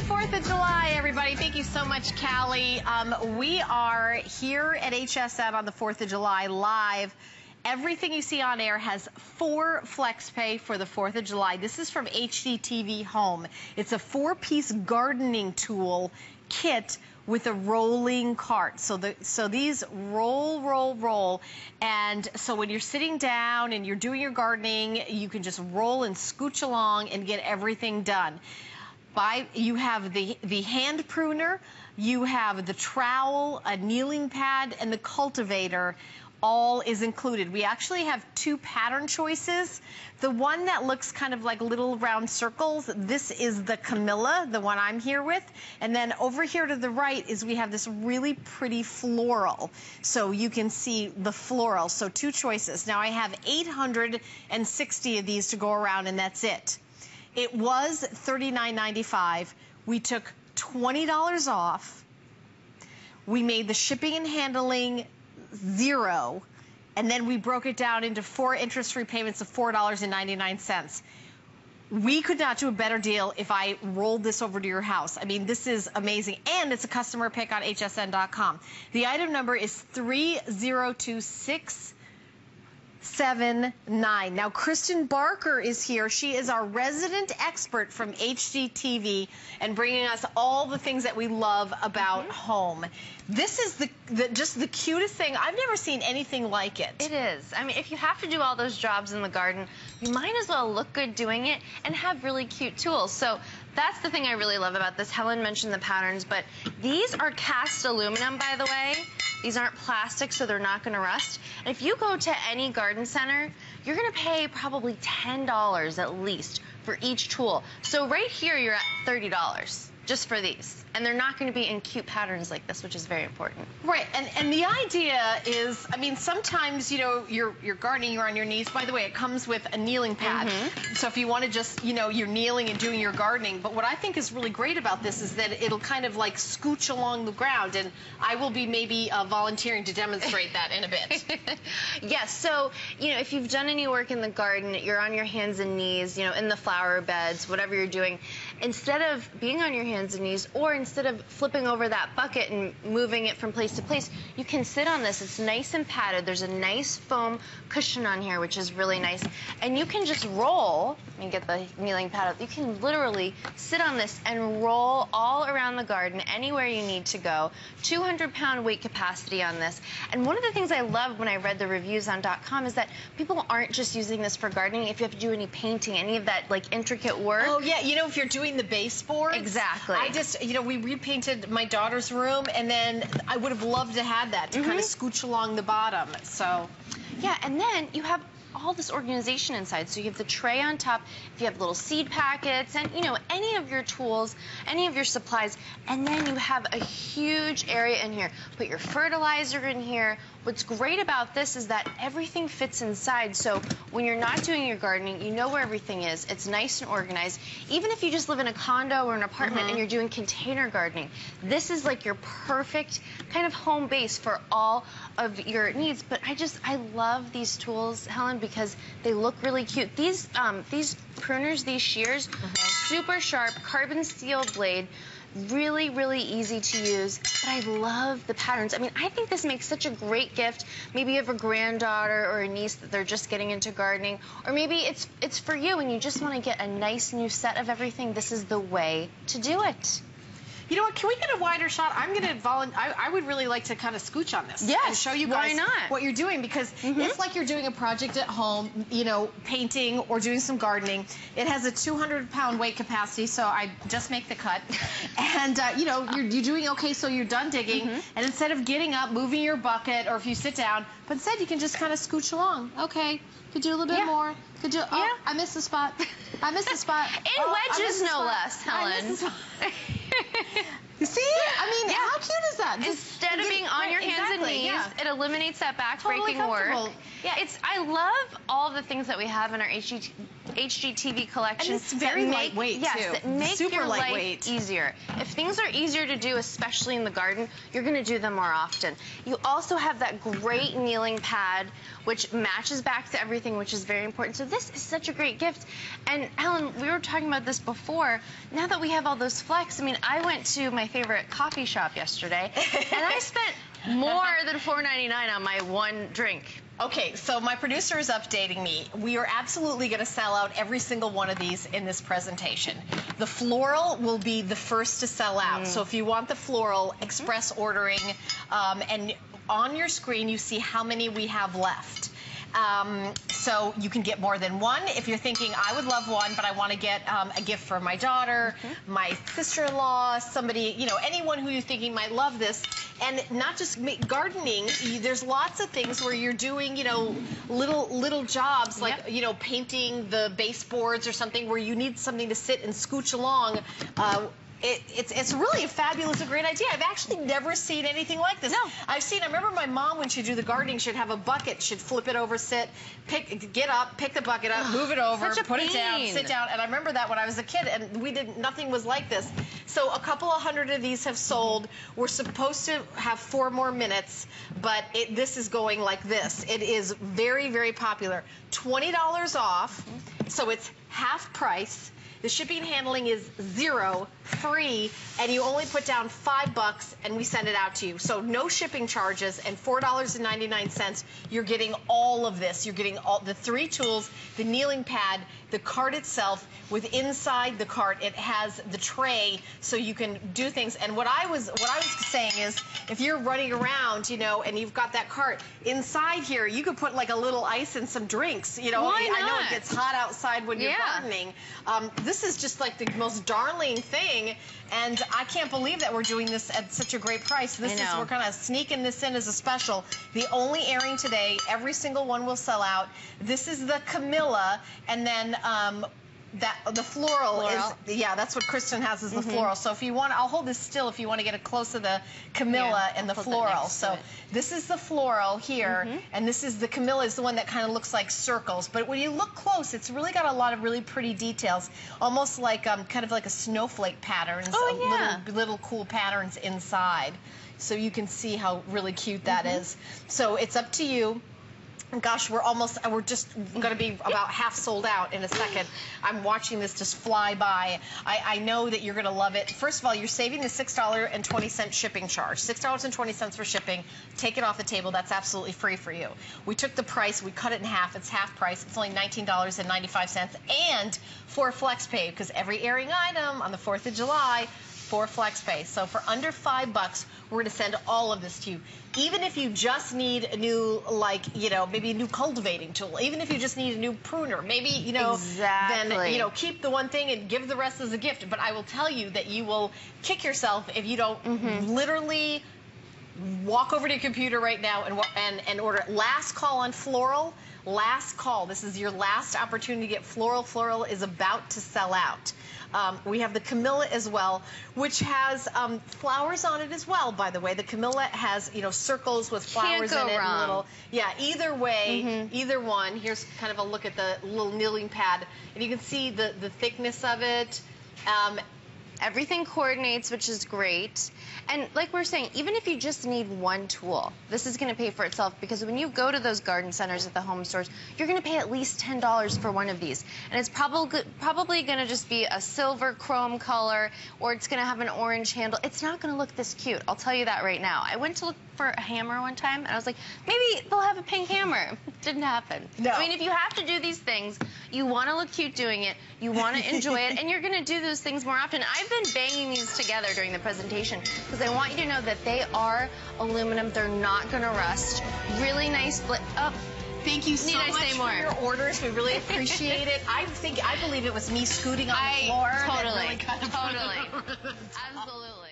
4th of July, everybody. Thank you so much, Callie. We are here at HSN on the 4th of July live. Everything you see on air has 4 flex pay for the 4th of July. This is from HGTV Home. It's a 4-piece gardening tool kit with a rolling cart. So these roll. And so when you're sitting down and you're doing your gardening, you can just roll and scooch along and get everything done. You have the hand pruner, you have the trowel, a kneeling pad, and the cultivator. All is included. We actually have 2 pattern choices. The one that looks kind of like little round circles, this is the Camilla, the one I'm here with. And then over here to the right is we have this really pretty floral. So you can see the floral. So 2 choices. Now I have 860 of these to go around, and that's it. It was $39.95. We took $20 off. We made the shipping and handling $0, and then we broke it down into 4 interest-free payments of $4.99. We could not do a better deal if I rolled this over to your house. I mean, this is amazing, and it's a customer pick on hsn.com. The item number is 302679. Now, Kristen Barker is here. She is our resident expert from HGTV and bringing us all the things that we love about home. This is just the cutest thing. I've never seen anything like it. It is. I mean, if you have to do all those jobs in the garden, you might as well look good doing it and have really cute tools. So that's the thing I really love about this. Helen mentioned the patterns, but these are cast aluminum, by the way. These aren't plastic, so they're not going to rust. And if you go to any garden center, you're going to pay probably $10 at least for each tool. So right here, you're at $30 just for these. And they're not going to be in cute patterns like this, which is very important. Right, and the idea is, I mean, sometimes, you know, you're gardening, you're on your knees. By the way, it comes with a kneeling pad. So if you want to just, you know, you're kneeling and doing your gardening. But what I think is really great about this is that it'll kind of like scooch along the ground. And I will be maybe volunteering to demonstrate that in a bit. Yes, so, you know, if you've done any work in the garden, you're on your hands and knees, you know, in the flower beds, whatever you're doing, instead of being on your hands and knees, or instead of flipping over that bucket and moving it from place to place, you can sit on this. It's nice and padded. There's a nice foam cushion on here, which is really nice. And you can just roll, and get the kneeling pad up. You can literally sit on this and roll all around the garden, anywhere you need to go. 200-pound weight capacity on this. And one of the things I loved when I read the reviews on .com is that people aren't just using this for gardening. If you have to do any painting, any of that like intricate work. Oh yeah, you know, if you're doing the baseboards. Exactly. I just, you know, we repainted my daughter's room, and then I would have loved to have that to kind of scooch along the bottom. So yeah, and then you have all this organization inside. So you have the tray on top, if you have little seed packets, and you know, any of your tools, any of your supplies, and then you have a huge area in here. Put your fertilizer in here. What's great about this is that everything fits inside, so when you're not doing your gardening, you know where everything is. It's nice and organized. Even if you just live in a condo or an apartment and you're doing container gardening, this is like your perfect kind of home base for all of your needs. But I love these tools, Helen, because they look really cute. These pruners, these shears, super sharp, carbon steel blade. Really, really easy to use, but I love the patterns. I mean, I think this makes such a great gift. Maybe you have a granddaughter or a niece that they're just getting into gardening, or maybe it's for you and you just want to get a nice new set of everything. This is the way to do it. You know what, can we get a wider shot? I'm going to I would really like to kind of scooch on this. Yes, and show you guys why not? What you're doing, because it's like you're doing a project at home, you know, painting or doing some gardening. It has a 200-pound weight capacity, so I just make the cut. And, you know, you're doing okay, so you're done digging. And instead of getting up, moving your bucket, or if you sit down, but instead you can just kind of scooch along. Okay, could do a little bit more. Could do, oh, I missed the spot. I missed the spot. In wedges, no less, Helen. You see? I mean, how cute is that? Instead of being on your hands and knees, it eliminates that back-breaking work. Yeah, I love all the things that we have in our HGTV HGTV collection. And it's very lightweight, yes, too. Yes, that make Super your lightweight. life easier. If things are easier to do, especially in the garden, you're going to do them more often. You also have that great kneeling pad, which matches back to everything, which is very important. So this is such a great gift. And Helen, we were talking about this before. Now that we have all those flex, I mean, I went to my favorite coffee shop yesterday, and I spent more than $4.99 on my one drink. Okay, so my producer is updating me. We are absolutely going to sell out every single one of these in this presentation. The floral will be the first to sell out. So if you want the floral, express ordering, and on your screen you see how many we have left. So you can get more than one. If you're thinking, I would love one, but I want to get a gift for my daughter, my sister-in-law, somebody, you know, anyone who you're thinking might love this. And not just gardening, there's lots of things where you're doing, you know, little jobs like, you know, painting the baseboards or something where you need something to sit and scooch along. It's really a fabulous, great idea. I've actually never seen anything like this. No. I remember my mom, when she'd do the gardening, she'd have a bucket. She'd flip it over, get up, pick the bucket up, move it over, put it down, sit down. And I remember that when I was a kid, and nothing was like this. So a couple of hundred of these have sold. We're supposed to have 4 more minutes, but this is going like this. It is very, very popular. $20 off, so it's half price. The shipping and handling is 0, free, and you only put down $5 and we send it out to you. So no shipping charges, and $4.99. You're getting all of this. You're getting all the 3 tools, the kneeling pad, the cart itself. With inside the cart, it has the tray so you can do things. And what I was saying is, if you're running around, you know, and you've got that cart inside here, you could put like a little ice and some drinks. You know, Why not? I know it gets hot outside when you're gardening. This is just like the most darling thing, and I can't believe that we're doing this at such a great price. We're kind of sneaking this in as a special. The only airing today, every single one will sell out. This is the Camilla, and then the floral is, that's what Kristen has, is the floral. So if you want, I'll hold this still if you want to get a close of the Camilla and the floral. So this is the floral here, and this is the Camilla, is the one that kind of looks like circles. But when you look close, it's really got a lot of really pretty details, almost like kind of like a snowflake patterns, little cool patterns inside. So you can see how really cute that is. So it's up to you. Gosh, we're just going to be about half sold out in a second. I'm watching this just fly by. I know that you're going to love it. First of all, you're saving the $6.20 shipping charge. $6.20 for shipping. Take it off the table. That's absolutely free for you. We took the price. We cut it in half. It's half price. It's only $19.95. And 4 flex pay, because every airing item on the 4th of July, 4 flex pay. So for under $5, we're going to send all of this to you. Even if you just need a new, like, you know, maybe a new cultivating tool, even if you just need a new pruner, maybe, you know, then, you know, keep the one thing and give the rest as a gift. But I will tell you that you will kick yourself if you don't literally walk over to your computer right now and order. Last call on floral. Last call. This is your last opportunity to get floral. Floral is about to sell out. We have the Camilla as well, which has flowers on it as well, by the way. The Camilla has, you know, circles with flowers in it. And little, either way, either one. Here's kind of a look at the little kneeling pad. And you can see the thickness of it. Everything coordinates, which is great. And like we're saying, even if you just need one tool, this is going to pay for itself, because when you go to those garden centers at the home stores, you're going to pay at least $10 for one of these. And it's probably going to just be a silver chrome color, or it's going to have an orange handle. It's not going to look this cute. I'll tell you that right now. I went to look for a hammer one time, and I was like, maybe they'll have a pink hammer. Didn't happen. No. I mean, if you have to do these things, you want to look cute doing it, you want to enjoy it, and you're going to do those things more often. I've been banging these together during the presentation because I want you to know that they are aluminum. They're not going to rust. Really nice split up. Thank you so much for your orders. We really appreciate it. I believe it was me scooting on the floor. Totally. That really kind of Absolutely.